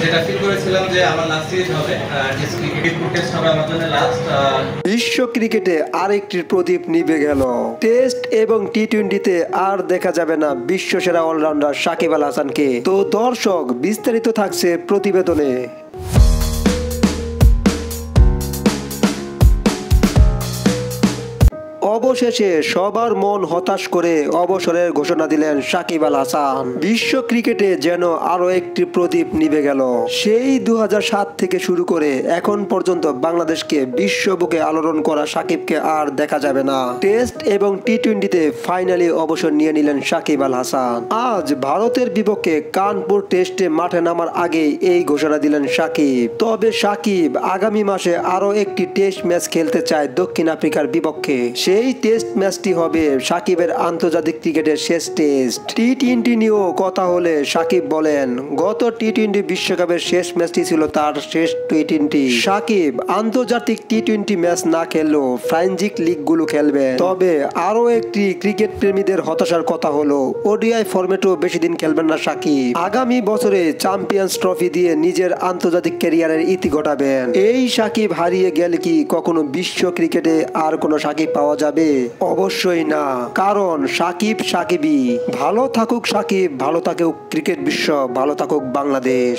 যেটা ফিল করেছিলাম যে আমার লাস্ট সিরিজ হবে, টেস্ট হবে আমার জন্য লাস্ট। বিশ্ব ক্রিকেটে আরেকটি প্রদীপ নিভে গেল। টেস্ট এবং টি-20তে আর দেখা যাবে না বিশ্বসেরা অলরাউন্ডার সাকিব আল হাসানকে। তো দর্শক, বিস্তারিত থাকছে প্রতিবেদনে। অবশেষে সবার মন হতাশ করে অবসরের ঘোষণা দিলেন সাকিব আল হাসান। বিশ্ব ক্রিকেটে যেন আরো একটি প্রদীপ নিভে গেল। সেই 2007 থেকে শুরু করে এখন পর্যন্ত বাংলাদেশকে বিশ্ব বুকে আলোড়ন করা সাকিবকে আর দেখা যাবে না। টেস্ট এবং টি-20তে ফাইনালি অবসর নিয়ে নিলেন সাকিব আল হাসান। আজ ভারতের বিপক্ষে কানপুর টেস্টে মাঠে নামার আগেই এই ঘোষণা দিলেন সাকিব। তবে সাকিব আগামী মাসে আরো একটি টেস্ট ম্যাচ খেলতে চায় দক্ষিণ আফ্রিকার বিপক্ষে। সেই টেস্ট ম্যাচটি হবে সাকিবের আন্তর্জাতিক ক্রিকেটের শেষ টেস্ট। টি-20 নিয়েও কথা হলে সাকিব বলেন, গত টি-20 বিশ্বকাপের শেষ ম্যাচটি ছিল তার শেষ টি-20। সাকিব আন্তর্জাতিক টি-20 ম্যাচ না খেললেও ফ্রাঞ্চিক লিগগুলো খেলবে। তবে আরো একটি ক্রিকেট প্রেমীদের হতাশার কথা হলো ওডিআই ফরম্যাটেও বেশি দিন খেলবেন না সাকিব। আগামী বছরে চ্যাম্পিয়ন্স ট্রফি দিয়ে নিজের আন্তর্জাতিক ক্যারিয়ারের ইতি ঘটাবেন। এই সাকিব হারিয়ে গেলে কি কখনো বিশ্ব ক্রিকেটে আর কোনো সাকিব পাওয়া যাবে? অবশ্যই না, কারণ সাকিব সাকিবই। ভালো থাকুক সাকিব, ভালো থাকুক ক্রিকেট বিশ্ব, ভালো থাকুক বাংলাদেশ।